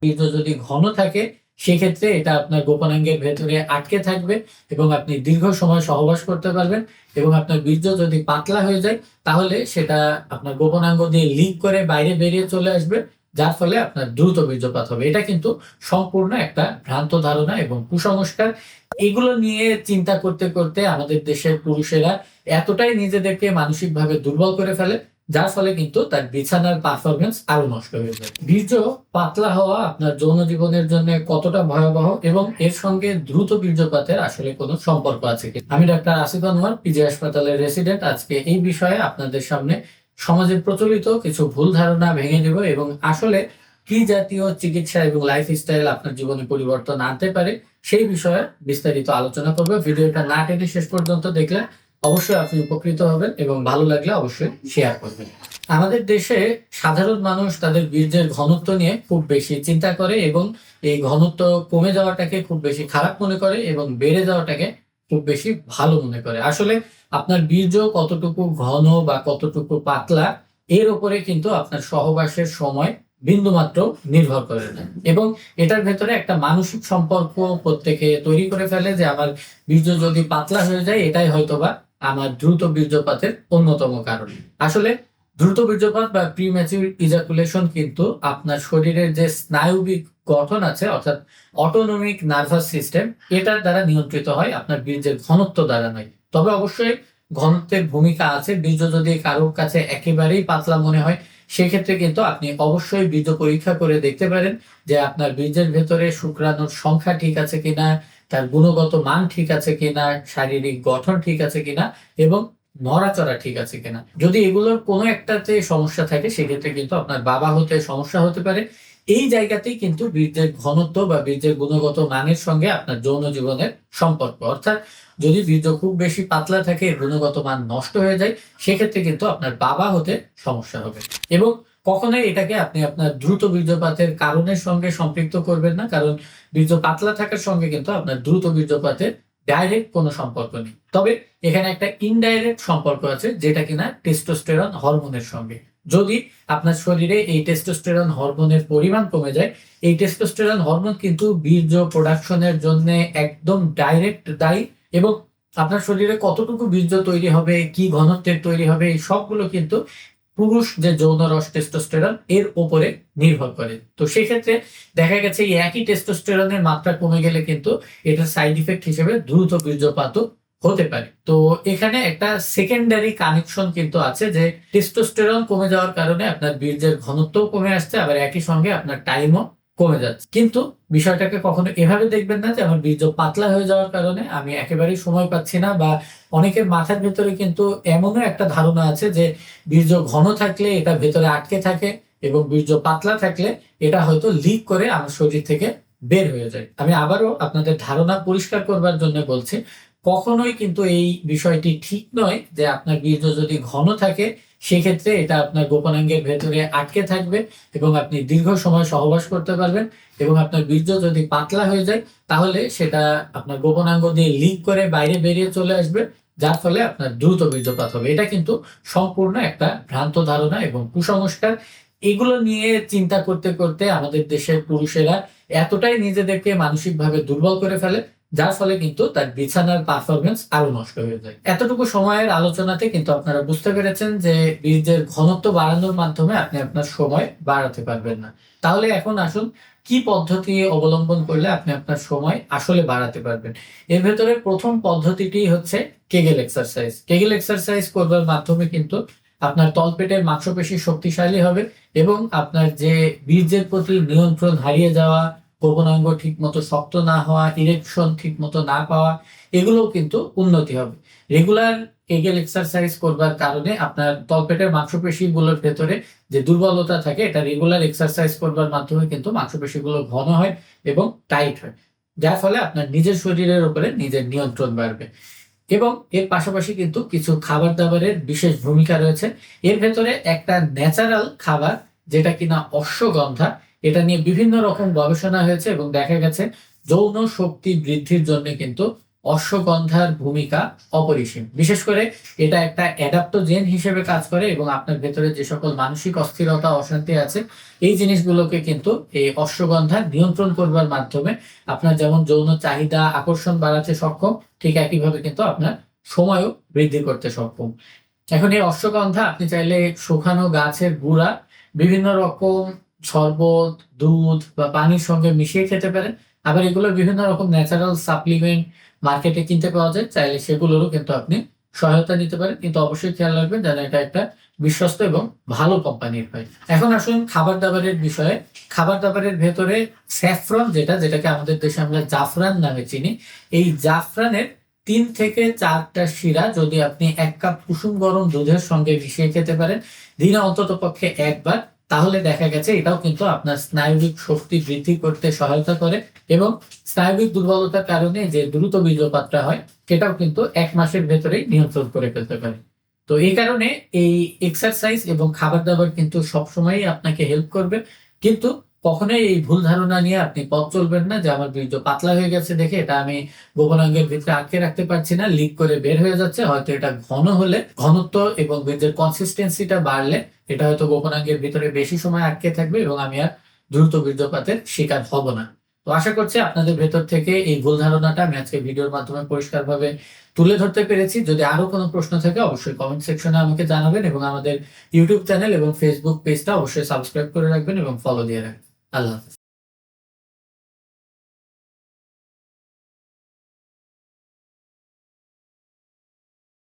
বীর্য যদি ঘন থাকে সেক্ষেত্রে এটা আপনার গোপনাঙ্গের ভেতরে আটকে থাকবে এবং আপনি দীর্ঘ সময় সহবাস করতে পারবেন। এবং আপনার বীর্য যদি পাতলা হয়ে যায় তাহলে সেটা আপনার গোপনাঙ্গ দিয়ে লিক করে বাইরে বেরিয়ে চলে আসবে, যার ফলে আপনার দ্রুত বীর্যপাত হবে। এটা কিন্তু সম্পূর্ণ একটা ভ্রান্ত ধারণা এবং কুসংস্কার। এগুলো নিয়ে চিন্তা করতে করতে আমাদের দেশের পুরুষেরা এতটাই নিজেদেরকে মানসিকভাবে দুর্বল করে ফেলে, যার ফলে কিন্তু তার বিছানার পারফরমেন্স আরো নষ্ট হয়ে যায়। বীর্য পাতলা হওয়া আপনার যৌন জীবনের জন্য কতটা ভয়াবহ এবং এর সঙ্গে দ্রুত বীর্যপাতের আসলে কোনো সম্পর্ক আছে কি? আমি ডাক্তার আসিফ আনোয়ার, পিজি হাসপাতালের রেসিডেন্ট। আজকে এই বিষয়ে আপনাদের সামনে সমাজের প্রচলিত কিছু ভুল ধারণা ভেঙে দেব এবং আসলে কি জাতীয় চিকিৎসা এবং লাইফস্টাইল আপনার জীবনে পরিবর্তন আনতে পারে সেই বিষয়ে বিস্তারিত আলোচনা করব। ভিডিওটা না টেনে শেষ পর্যন্ত দেখলে অবশ্যই আপনি উপকৃত হবেন এবং ভালো লাগলে অবশ্যই শেয়ার করবেন। আমাদের দেশে সাধারণ মানুষ তাদের বীর্যের ঘনত্ব নিয়ে খুব বেশি চিন্তা করে এবং এই ঘনত্ব কমে যাওয়াটাকে খুব বেশি খারাপ মনে করে এবং বেড়ে যাওয়াটাকে খুব বেশি ভালো মনে করে। আসলে আপনার বীর্য কতটুকু ঘন বা কতটুকু পাতলা এর উপরে কিন্তু আপনার সহবাসের সময় বিন্দুমাত্র নির্ভর করে না। এবং এটার ভেতরে একটা মানসিক সম্পর্ক প্রত্যেকে তৈরি করে ফেলে যে আমার বীর্য যদি পাতলা হয়ে যায় এটাই হয়তোবা আমার দ্রুত বীর্যপাতের অন্যতম কারণ। আসলে দ্রুত বীর্যপাত বা প্রিম্যাচিউর ইজাকুলেশন কিন্তু আপনার শরীরের যে স্নায়বিক গঠন আছে, অর্থাৎ অটোনমিক নার্ভাস সিস্টেম, এটার দ্বারা নিয়ন্ত্রিত হয়, আপনার বীর্যের ঘনত্ব দ্বারা নয়। তবে অবশ্যই ঘনত্বের ভূমিকা আছে। বীর্য যদি কারোর কাছে একেবারেই পাতলা মনে হয় সেক্ষেত্রে কিন্তু আপনি অবশ্যই বীর্য পরীক্ষা করে দেখতে পারেন যে আপনার বীর্যের ভেতরে শুক্রাণুর সংখ্যা ঠিক আছে কিনা, তার গুণগত মান ঠিক আছে কিনা, শারীরিক গঠন ঠিক আছে কিনা এবং নড়াচড়া ঠিক আছে কিনা। যদি এগুলোর কোনো একটাতে সমস্যা থাকে সেক্ষেত্রে কিন্তু আপনার বাবা হতে সমস্যা হতে পারে। এই জায়গাতেই কিন্তু বীর্যের ঘনত্ব বা বীর্যের গুণগত মানের সঙ্গে আপনার যৌন জীবনের সম্পর্ক। অর্থাৎ যদি বীর্য খুব বেশি পাতলা থাকে, গুণগত মান নষ্ট হয়ে যায়, সেক্ষেত্রে কিন্তু আপনার বাবা হতে সমস্যা হবে। এবং কখনোই এটাকে আপনি আপনার দ্রুত বীর্যপাতের কারণের সঙ্গে সম্পৃক্ত করবেন না, কারণ বীর্য পাতলা থাকার সঙ্গে কিন্তু আপনার দ্রুত বীর্যপাতের ডাইরেক্ট কোনো সম্পর্ক নেই। তবে এখানে একটা ইনডাইরেক্ট সম্পর্ক আছে যেটা কিনা টেস্টোস্টেরন হরমোনের সঙ্গে। যদি আপনার শরীরে এই টেস্টোস্টেরন হরমোনের পরিমাণ কমে যায়, এই টেস্টোস্টেরন হরমোন কিন্তু বীর্য প্রোডাকশনের জন্য একদম ডাইরেক্ট দায়ী। এবং আপনার শরীরে কতটুকু বীর্য তৈরি হবে, কি ঘনত্বের তৈরি হবে, এই সবগুলো কিন্তু পুরুষ যে যৌন রস টেস্টোস্টেরন এর উপরে নির্ভর করে। তো সেক্ষেত্রে দেখা গেছে এই একই টেস্টোস্টেরনের মাত্রা কমে গেলে কিন্তু এটার সাইড ইফেক্ট হিসেবে দ্রুত বীর্যপাতও হতে পারে। তো এখানে একটা সেকেন্ডারি কানেকশন কিন্তু আছে যে টেস্টোস্টেরন কমে যাওয়ার কারণে আপনার বীর্যের ঘনত্বও কমে আসছে, আবার একই সঙ্গে আপনার টাইমও কমে যাচ্ছে। কিন্তু বিষয়টাকে কখনো এভাবে দেখবেন না যে আমার বীর্য পাতলা হয়ে যাওয়ার কারণে আমি একেবারেই সময় পাচ্ছি না। বা অনেকের মাথার ভেতরে কিন্তু এমনও একটা ধারণা আছে যে বীর্য ঘন থাকলে এটা ভেতরে আটকে থাকে এবং বীর্য পাতলা থাকলে এটা হয়তো লিক করে আমার শরীর থেকে বের হয়ে যায়। আমি আবারও আপনাদের ধারণা পরিষ্কার করবার জন্য বলছি, কখনোই কিন্তু এই বিষয়টি ঠিক নয় যে আপনার বীর্য যদি ঘন থাকে সেক্ষেত্রে এটা আপনার গোপনাঙ্গের ভেতরে আটকে থাকবে এবং আপনি দীর্ঘ সময় সহবাস করতে পারবেন। এবং আপনার বীর্য যদি পাতলা হয়ে যায় তাহলে সেটা আপনার গোপনাঙ্গ দিয়ে লিক করে বাইরে বেরিয়ে চলে আসবে, যার ফলে আপনার দ্রুত বীর্যপাত হবে। এটা কিন্তু সম্পূর্ণ একটা ভ্রান্ত ধারণা এবং কুসংস্কার। এগুলো নিয়ে চিন্তা করতে করতে আমাদের দেশের পুরুষেরা এতটাই নিজেদেরকে মানসিকভাবে দুর্বল করে ফেলে, যার ফলে কিন্তু তার বিছানার পারফরমেন্স আরো নষ্ট হয়ে যায়। এতটুকু সময়ের আলোচনাতে কিন্তু আপনারা বুঝতে পেরেছেন যে বীর্যের ঘনত্ব বাড়ানোর মাধ্যমে আপনি আপনার সময় বাড়াতে পারবেন না। তাহলে এখন আসুন কি পদ্ধতি অবলম্বন করলে আপনি আপনার সময় আসলে বাড়াতে পারবেন। এর ভেতরে প্রথম পদ্ধতিটি হচ্ছে কেগেল এক্সারসাইজ। কেগেল এক্সারসাইজ করবার মাধ্যমে কিন্তু আপনার তলপেটের মাংসপেশি শক্তিশালী হবে এবং আপনার যে বীর্যের প্রতি নিয়ন্ত্রণ হারিয়ে যাওয়া, গোপনাঙ্গ ঠিক মতো শক্ত না হওয়া, ইরেকশন ঠিক মতো না পাওয়া, এগুলোও কিন্তু উন্নতি হবে। রেগুলার কেগেল এক্সারসাইজ করবার কারণে আপনার তলপেটের মাংসপেশিগুলোর ভেতরে যে দুর্বলতা থাকে এটা রেগুলার এক্সারসাইজ করবার মাধ্যমে কিন্তু মাংসপেশিগুলো ঘন হয় এবং টাইট হয়, যার ফলে আপনার নিজের শরীরের উপরে নিজের নিয়ন্ত্রণ বাড়বে। এবং এর পাশাপাশি কিন্তু কিছু খাবার দাবারের বিশেষ ভূমিকা রয়েছে। এর ভেতরে একটা ন্যাচারাল খাবার যেটা কিনা অশ্বগন্ধা, এটা নিয়ে বিভিন্ন রকম গবেষণা হয়েছে এবং দেখা গেছে যৌন শক্তি বৃদ্ধির জন্য কিন্তু অশ্বগন্ধার ভূমিকা অপরিসীম। বিশেষ করে এটা একটা অ্যাডাপ্টোজেন হিসেবে কাজ করে এবং আপনার ভেতরে যে সকল মানসিক অস্থিরতা, অশান্তি আছে এই জিনিসগুলোকে কিন্তু এই অশ্বগন্ধা নিয়ন্ত্রণ করবার মাধ্যমে আপনার যেমন যৌন চাহিদা, আকর্ষণ বাড়াতে সক্ষম, ঠিক একইভাবে কিন্তু আপনার সময়ও বৃদ্ধি করতে সক্ষম। এখন এই অশ্বগন্ধা আপনি চাইলে শুকানো গাছের গুঁড়া বিভিন্ন রকম শরবত, দুধ বা পানির সঙ্গে মিশিয়ে খেতে পারেন। আবার এগুলো বিভিন্ন রকম ন্যাচারাল সাপ্লিমেন্ট মার্কেটে কিনতে পাওয়া যায়, চাইলে সেগুলোরও কিন্তু আপনি সহায়তা নিতে পারেন। কিন্তু অবশ্যই খেয়াল রাখবেন যেন এটা একটা বিশ্বস্ত এবং ভালো কোম্পানির হয়। এখন আসুন খাবার দাবারের বিষয়ে। খাবার দাবারের ভেতরে স্যাফরন, যেটাকে আমাদের দেশে আমরা জাফরান নামে চিনি, এই জাফরানের 3 থেকে 4টা শিরা যদি আপনি 1 কাপ কুসুম গরম দুধের সঙ্গে মিশিয়ে খেতে পারেন দিনে অন্তত পক্ষে একবার, তাহলে দেখা গেছে এটাও কিন্তু আপনার স্নায়বিক শক্তি বৃদ্ধি করতে সহায়তা করে এবং স্নায়বিক দুর্বলতার কারণে যে দ্রুত বীর্যপাতটা হয় সেটাও কিন্তু 1 মাসের ভেতরেই নিয়ন্ত্রণ করে ফেলতে পারে। তো এই কারণে এই এক্সারসাইজ এবং খাবার দাবার কিন্তু সবসময়ই আপনাকে হেল্প করবে। কিন্তু কখনোই এই ভুল ধারণা নিয়ে আপনি পথ চলবেন না যে আমার বীর্য পাতলা হয়ে গেছে দেখে এটা আমি গোপনাঙ্গের ভিতরে আটকে রাখতে পারছি না, লিক করে বের হয়ে যাচ্ছে। হয়তো এটা ঘন হলে, ঘনত্ব এবং বীর্যের কনসিস্টেন্সিটা বাড়লে এটা হয়তো গোপনাঙ্গের ভিতরে বেশি সময় আটকে থাকবে এবং আমি আর দ্রুত বীর্যপাতের শিকার হব না। তো আশা করছি আপনাদের ভেতর থেকে এই ভুল ধারণাটা আমি আজকে ভিডিওর মাধ্যমে পরিষ্কারভাবে তুলে ধরতে পেরেছি। যদি আরো কোনো প্রশ্ন থাকে অবশ্যই কমেন্ট সেকশনে আমাকে জানাবেন এবং আমাদের ইউটিউব চ্যানেল এবং ফেসবুক পেজটা অবশ্যই সাবস্ক্রাইব করে রাখবেন এবং ফলো দিয়ে রাখবেন। আল্লাহ হাফেজ।